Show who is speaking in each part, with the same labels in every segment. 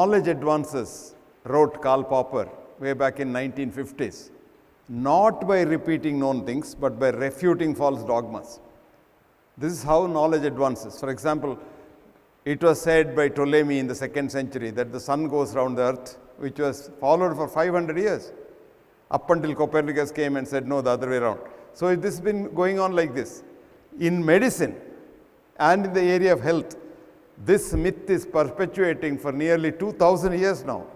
Speaker 1: knowledge advances, wrote Karl Popper way back in 1950s, not by repeating known things, but by refuting false dogmas. This is how knowledge advances. For example, it was said by Ptolemy in the 2nd century that the sun goes around the earth, which was followed for 500 years, up until Copernicus came and said, no, the other way around. So this has been going on like this. In medicine and in the area of health, this myth is perpetuating for nearly 2000 years now,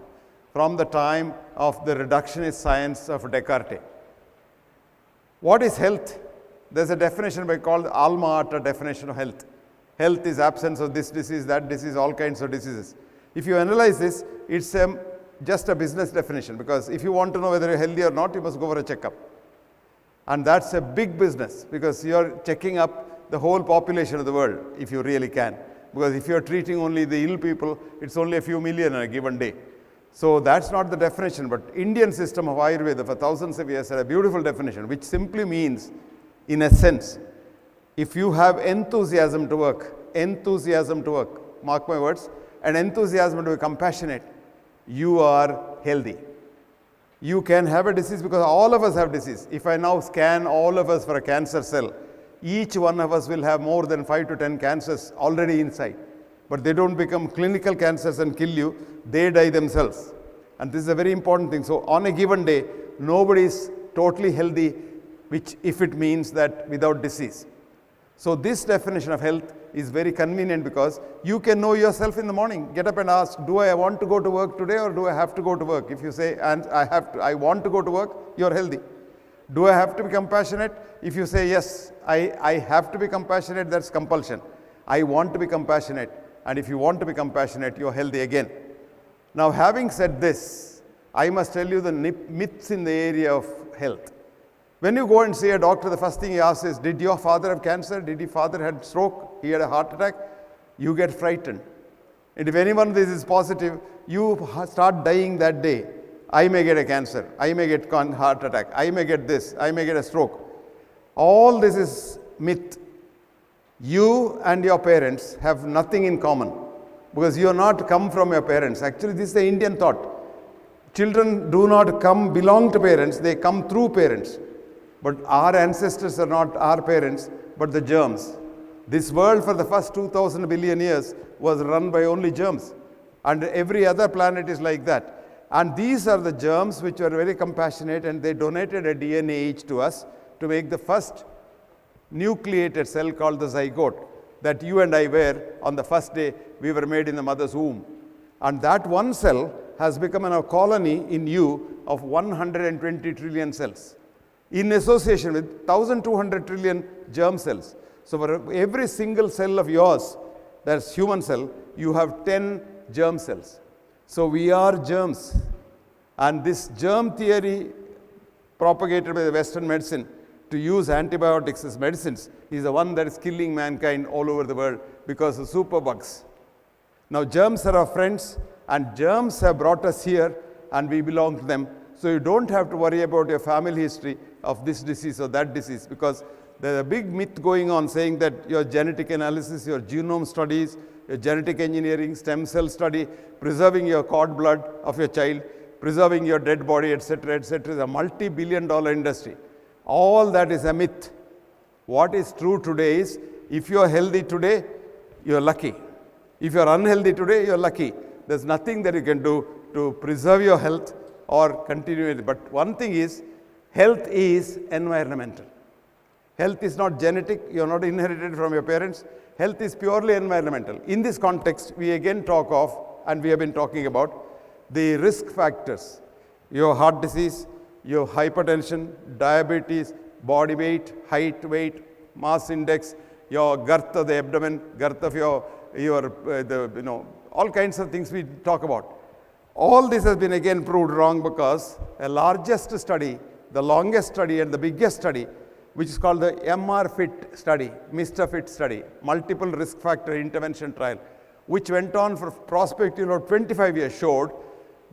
Speaker 1: from the time of the reductionist science of Descartes. What is health? There's a definition called the alma mater definition of health. Health is absence of this disease, that disease, all kinds of diseases. If you analyze this, it's just a business definition, because if you want to know whether you're healthy or not, you must go for a checkup. And that's a big business, because you're checking up the whole population of the world, if you really can. Because if you're treating only the ill people, it's only a few million in a given day. So that's not the definition, but Indian system of Ayurveda for thousands of years had a beautiful definition, which simply means, in a sense, if you have enthusiasm to work, mark my words, and enthusiasm to be compassionate, you are healthy. You can have a disease, because all of us have disease. If I now scan all of us for a cancer cell, each one of us will have more than 5 to 10 cancers already inside. But they don't become clinical cancers and kill you, they die themselves. And this is a very important thing. So on a given day, nobody is totally healthy, which if it means that without disease. So this definition of health is very convenient, because you can know yourself in the morning. Get up and ask, do I want to go to work today, or do I have to go to work? If you say, and I want to go to work, you're healthy. Do I have to be compassionate? If you say, yes, I have to be compassionate, that's compulsion. I want to be compassionate. And if you want to be compassionate, you're healthy again. Now, having said this, I must tell you the myths in the area of health. When you go and see a doctor, the first thing he asks is, did your father have cancer? Did your father had stroke? He had a heart attack? You get frightened. And if any one of these is positive, you start dying that day. I may get a cancer. I may get heart attack. I may get this. I may get a stroke. All this is myth. You and your parents have nothing in common, because you are not come from your parents. Actually, this is the Indian thought. Children do not belong to parents, they come through parents. But our ancestors are not our parents, but the germs. This world for the first 2000 billion years was run by only germs. And every other planet is like that. And these are the germs which are very compassionate, and they donated a DNA each to us to make the first nucleated cell called the zygote that you and I were on the first day we were made in the mother's womb. And that one cell has become a colony in you of 120 trillion cells, in association with 1200 trillion germ cells. So for every single cell of yours, that's human cell, you have 10 germ cells. So we are germs. And this germ theory propagated by the Western medicine to use antibiotics as medicines is the one that is killing mankind all over the world because of superbugs. Now germs are our friends, and germs have brought us here, and we belong to them. So you don't have to worry about your family history of this disease or that disease, because there's a big myth going on saying that your genetic analysis, your genome studies, your genetic engineering, stem cell study, preserving your cord blood of your child, preserving your dead body, etc., etc., is a multi-billion-dollar industry. All that is a myth. What is true today is, if you are healthy today, you're lucky. If you're unhealthy today, you're lucky. There's nothing that you can do to preserve your health or continue it. But one thing is, health is environmental. Health is not genetic. You're not inherited from your parents. Health is purely environmental. In this context, we again talk of, and we have been talking about, the risk factors. Your heart disease, your hypertension, diabetes, body weight, height, weight, mass index, your girth of the abdomen, girth of your all kinds of things we talk about. All this has been again proved wrong, because a largest study, the longest study and the biggest study, which is called the MR-FIT study, Mr. Fit study, multiple risk factor intervention trial, which went on for prospectively 25 years, showed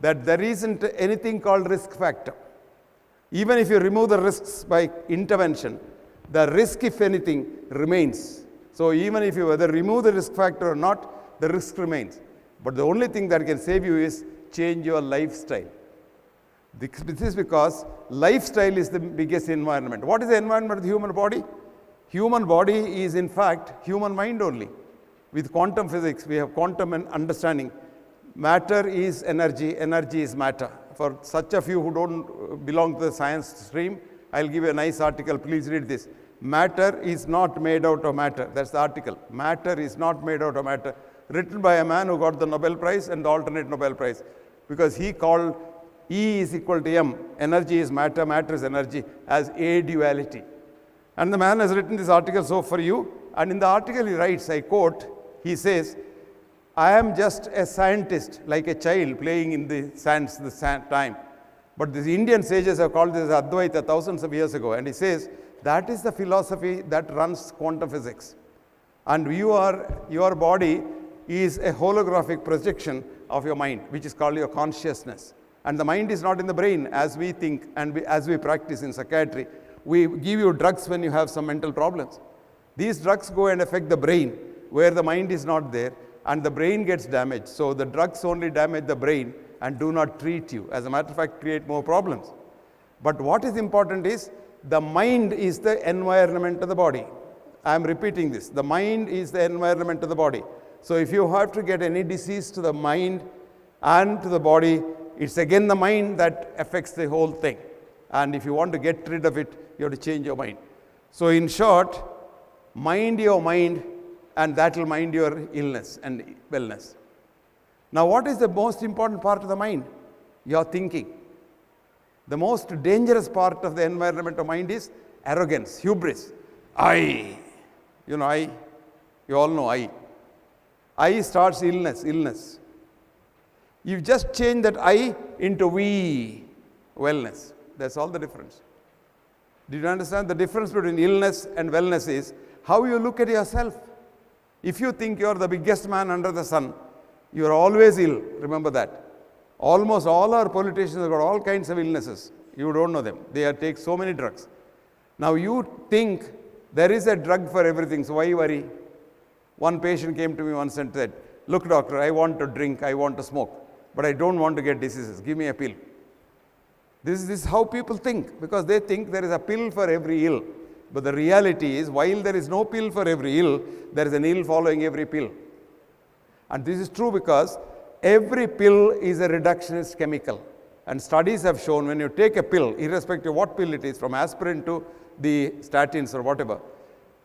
Speaker 1: that there isn't anything called risk factor. Even if you remove the risks by intervention, the risk, if anything, remains. So even if you whether remove the risk factor or not, the risk remains. But the only thing that can save you is change your lifestyle. This is because lifestyle is the biggest environment. What is the environment of the human body? Human body is in fact human mind only. With quantum physics, we have quantum understanding. Matter is energy, energy is matter. For such of you who don't belong to the science stream, I'll give you a nice article. Please read this. Matter is not made out of matter. That's the article. Matter is not made out of matter. Written by a man who got the Nobel Prize and the alternate Nobel Prize. Because he called E is equal to M. Energy is matter, matter is energy, as a duality. And the man has written this article so for you. And in the article he writes, I quote, he says, I am just a scientist, like a child playing in the sands, the sand time. But the Indian sages have called this Advaita thousands of years ago. And he says, that is the philosophy that runs quantum physics. And your body is a holographic projection of your mind, which is called your consciousness. And the mind is not in the brain as we think and as we practice in psychiatry. We give you drugs when you have some mental problems. These drugs go and affect the brain where the mind is not there, and the brain gets damaged. So the drugs only damage the brain and do not treat you. As a matter of fact, create more problems. But what is important is the mind is the environment of the body. I am repeating this. The mind is the environment of the body. So if you have to get any disease to the mind and to the body, it's again the mind that affects the whole thing. And if you want to get rid of it, you have to change your mind. So in short, mind your mind, and that will mind your illness and wellness. Now, what is the most important part of the mind? Your thinking. The most dangerous part of the environment of mind is arrogance, hubris. I. You all know I. I starts illness. You just change that I into we, wellness. That's all the difference. Did you understand? The difference between illness and wellness is how you look at yourself. If you think you are the biggest man under the sun, you are always ill. Remember that. Almost all our politicians have got all kinds of illnesses. You don't know them. They take so many drugs. Now you think there is a drug for everything, so why worry? One patient came to me once and said, look doctor, I want to drink, I want to smoke, but I don't want to get diseases. Give me a pill. This is how people think, because they think there is a pill for every ill. But the reality is, while there is no pill for every ill, there is an ill following every pill. And this is true because every pill is a reductionist chemical. And studies have shown when you take a pill, irrespective of what pill it is, from aspirin to the statins or whatever,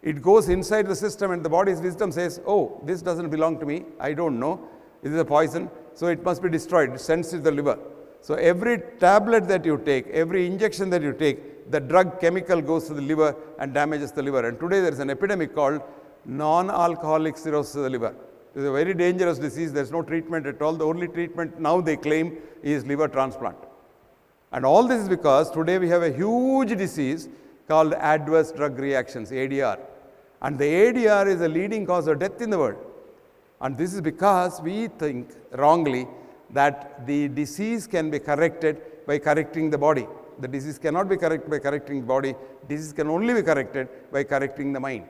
Speaker 1: it goes inside the system and the body's wisdom says, oh, this doesn't belong to me, I don't know, this is a poison, so it must be destroyed. It sends it to the liver. So every tablet that you take, every injection that you take, the drug chemical goes to the liver and damages the liver. And today there is an epidemic called non-alcoholic cirrhosis of the liver. It is a very dangerous disease. There is no treatment at all. The only treatment now they claim is liver transplant. And all this is because today we have a huge disease called adverse drug reactions, ADR. And the ADR is a leading cause of death in the world. And this is because we think wrongly that the disease can be corrected by correcting the body. The disease cannot be corrected by correcting the body. Disease can only be corrected by correcting the mind.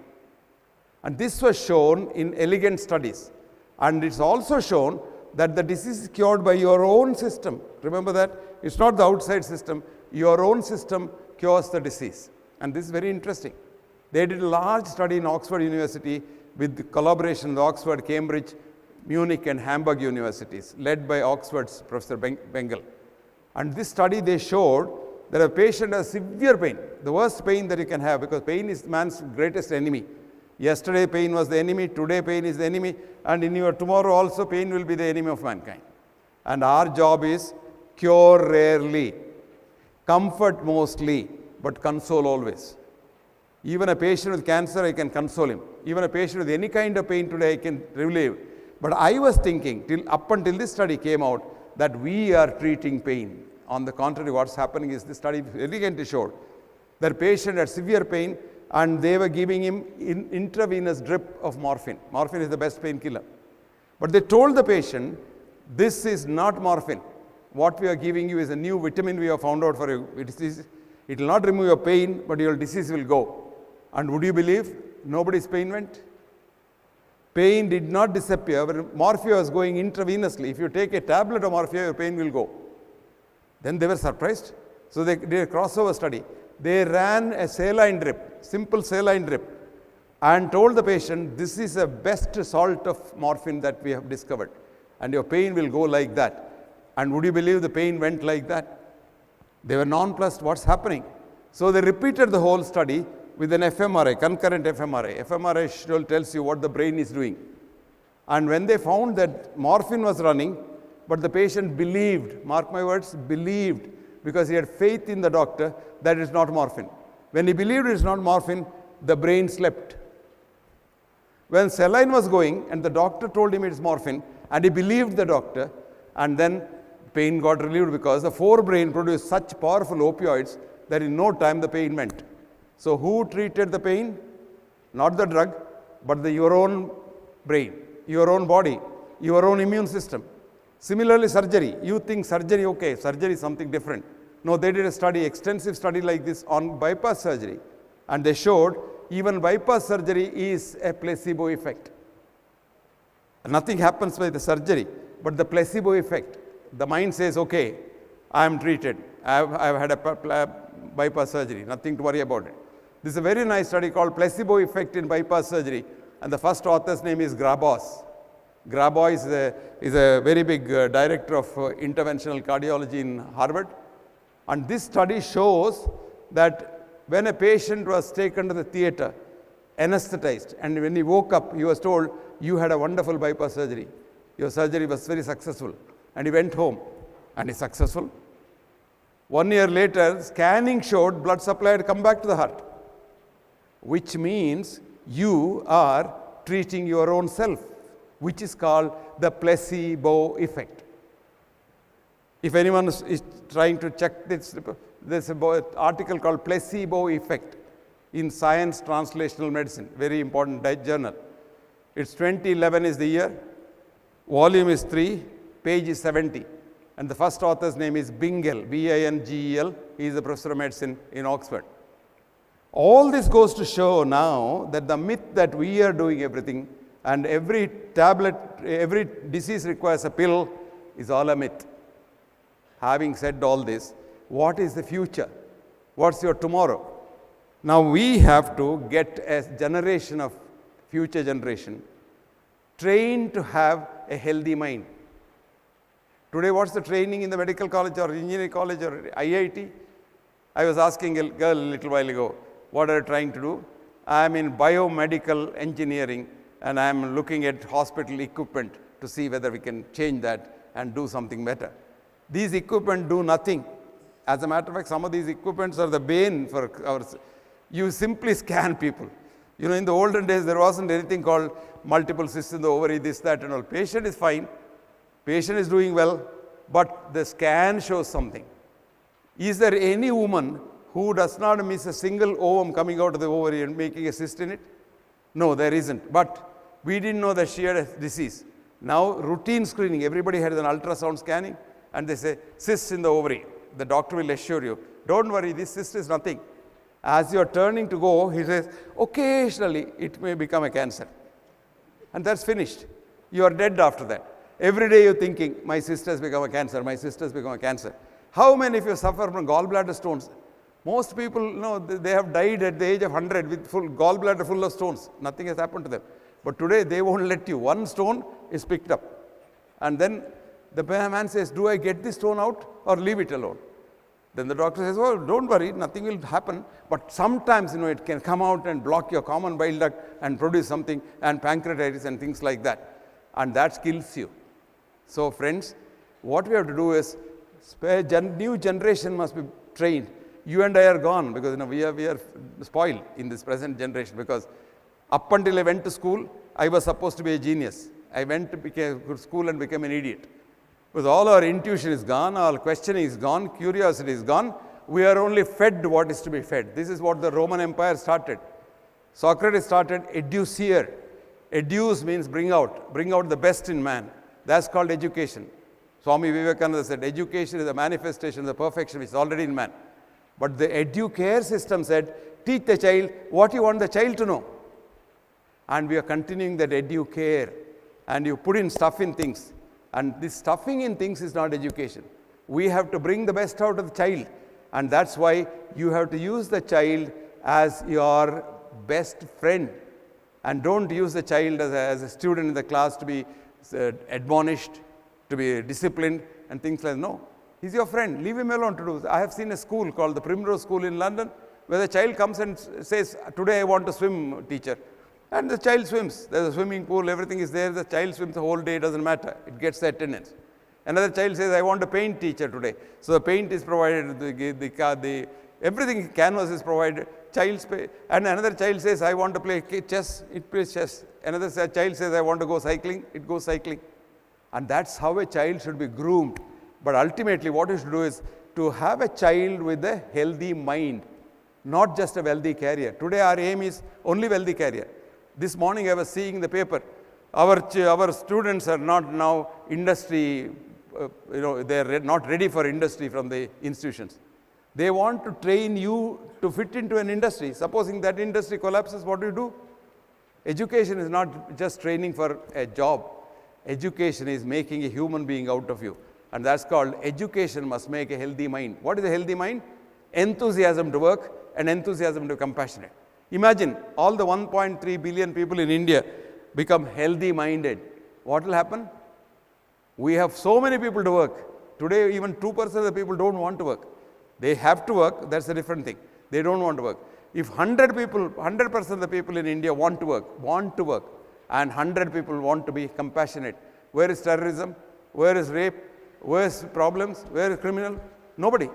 Speaker 1: And this was shown in elegant studies. And it's also shown that the disease is cured by your own system. Remember that? It's not the outside system. Your own system cures the disease. And this is very interesting. They did a large study in Oxford University with the collaboration of Oxford, Cambridge, Munich and Hamburg universities, led by Oxford's Professor Bengal. And this study they showed that a patient has severe pain, the worst pain that you can have, because pain is man's greatest enemy. Yesterday pain was the enemy, today pain is the enemy, and in your tomorrow also pain will be the enemy of mankind. And our job is cure rarely, comfort mostly, but console always. Even a patient with cancer, I can console him. Even a patient with any kind of pain today, I can relieve. But I was thinking, up until this study came out, that we are treating pain. On the contrary, what's happening is this study elegantly showed that patient had severe pain and they were giving him intravenous drip of morphine. Morphine is the best painkiller. But they told the patient, this is not morphine. What we are giving you is a new vitamin we have found out for you. It will not remove your pain, but your disease will go. And would you believe nobody's pain went? Pain did not disappear when morphia was going intravenously. If you take a tablet of morphia, your pain will go. Then they were surprised. So they did a crossover study. They ran a saline drip, simple saline drip, and told the patient, this is the best salt of morphine that we have discovered. And your pain will go like that. And would you believe the pain went like that? They were nonplussed, what's happening? So they repeated the whole study with an fMRI, concurrent fMRI. fMRI tells you what the brain is doing. And when they found that morphine was running, but the patient believed, mark my words, believed, because he had faith in the doctor that it's not morphine. When he believed it's not morphine, the brain slept. When saline was going and the doctor told him it's morphine, and he believed the doctor, and then pain got relieved because the forebrain produced such powerful opioids that in no time the pain went. So who treated the pain? Not the drug, but your own brain, your own body, your own immune system. Similarly, surgery. You think surgery, okay, surgery is something different. No, they did a study, extensive study like this on bypass surgery. And they showed even bypass surgery is a placebo effect. Nothing happens by the surgery, but the placebo effect. The mind says, okay, I am treated. I've had a bypass surgery, nothing to worry about it. This is a very nice study called Placebo Effect in Bypass Surgery, and the first author's name is Grabos. Grabos is a very big director of interventional cardiology in Harvard. And this study shows that when a patient was taken to the theater, anesthetized, and when he woke up, he was told, you had a wonderful bypass surgery. Your surgery was very successful. And he went home, and he's successful. 1 year later, scanning showed blood supply had come back to the heart, which means you are treating your own self, which is called the placebo effect. If anyone is trying to check this, there's an article called Placebo Effect in Science Translational Medicine, very important journal. It's 2011 is the year, volume is 3, page is 70. And the first author's name is Bingel, B-I-N-G-E-L. He is a professor of medicine in Oxford. All this goes to show now that the myth that we are doing everything and every tablet, every disease requires a pill is all a myth. Having said all this, what is the future? What's your tomorrow? Now we have to get a generation of future generation trained to have a healthy mind. Today, what's the training in the medical college or engineering college or IIT? I was asking a girl a little while ago, what are you trying to do? I'm in biomedical engineering and I'm looking at hospital equipment to see whether we can change that and do something better. These equipment do nothing. As a matter of fact, some of these equipments are the bane for our. You simply scan people. You know, in the olden days, there wasn't anything called multiple cysts in the ovary, this, that, and all. Patient is fine. Patient is doing well, but the scan shows something. Is there any woman who does not miss a single ovum coming out of the ovary and making a cyst in it? No, there isn't. But we didn't know that she had a disease. Now, routine screening, everybody had an ultrasound scanning, and they say, cyst in the ovary. The doctor will assure you, don't worry, this cyst is nothing. As you're turning to go, he says, occasionally it may become a cancer. And that's finished. You are dead after that. Every day you're thinking, my sister has become a cancer, my sister has become a cancer. How many of you suffer from gallbladder stones? Most people, they have died at the age of 100 with full gallbladder full of stones. Nothing has happened to them. But today they won't let you. One stone is picked up. And then the man says, do I get this stone out or leave it alone? Then the doctor says, well, don't worry, nothing will happen. But sometimes, it can come out and block your common bile duct and produce something, and pancreatitis and things like that. And that kills you. So friends, what we have to do is, new generation must be trained. You and I are gone because we are spoiled in this present generation, because up until I went to school, I was supposed to be a genius. I went to school and became an idiot. Because all our intuition is gone, our questioning is gone, curiosity is gone. We are only fed what is to be fed. This is what the Roman Empire started. Socrates started educere. Educe means bring out the best in man. That's called education. Swami Vivekananda said, education is a manifestation of the perfection which is already in man. But the educare system said, teach the child what you want the child to know. And we are continuing that educare. And you put in stuff in things. And this stuffing in things is not education. We have to bring the best out of the child. And that's why you have to use the child as your best friend. And don't use the child as a student in the class to be admonished, to be disciplined, and things like that. No. He's your friend. Leave him alone to do this. I have seen a school called the Primrose School in London, where the child comes and says, today I want to swim, teacher. And the child swims. There's a swimming pool, everything is there. The child swims the whole day, doesn't matter. It gets the attendance. Another child says, I want to paint, teacher, today. So the paint is provided, everything, canvas is provided. And another child says, I want to play chess, it plays chess. Another child says, I want to go cycling, it goes cycling. And that's how a child should be groomed. But ultimately, what you should do is to have a child with a healthy mind, not just a wealthy career. Today, our aim is only wealthy career. This morning, I was seeing the paper. Our students are not now industry, they are not ready for industry from the institutions. They want to train you to fit into an industry. Supposing that industry collapses, what do you do? Education is not just training for a job. Education is making a human being out of you. And that's called education must make a healthy mind. What is a healthy mind? Enthusiasm to work and enthusiasm to be compassionate. Imagine all the 1.3 billion people in India become healthy minded. What will happen? We have so many people to work. Today, even 2% of the people don't want to work. They have to work, that's a different thing. They don't want to work. If 100% of the people in India want to work, and 100 people want to be compassionate, where is terrorism? Where is rape? Where is problems? Where is criminal? Nobody.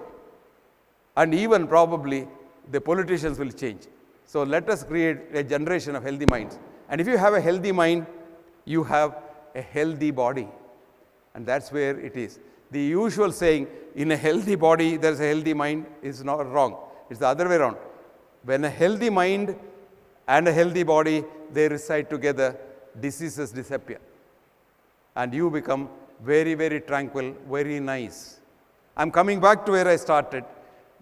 Speaker 1: And even probably the politicians will change. So let us create a generation of healthy minds. And if you have a healthy mind, you have a healthy body. And that's where it is. The usual saying, in a healthy body, there is a healthy mind, is not wrong. It's the other way around. When a healthy mind and a healthy body, they reside together, diseases disappear. And you become very, very tranquil, very nice. I'm coming back to where I started.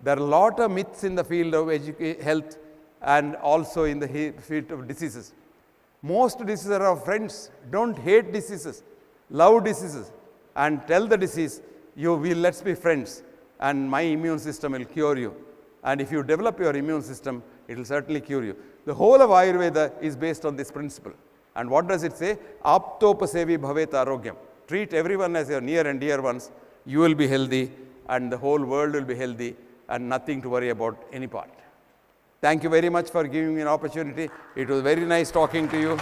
Speaker 1: There are a lot of myths in the field of health and also in the field of diseases. Most diseases are our friends. Don't hate diseases. Love diseases. And tell the disease, let's be friends. And my immune system will cure you. And if you develop your immune system, it will certainly cure you. The whole of Ayurveda is based on this principle. And what does it say? Aptopasevi bhavet arogyam. Treat everyone as your near and dear ones. You will be healthy, and the whole world will be healthy, and nothing to worry about any part. Thank you very much for giving me an opportunity. It was very nice talking to you.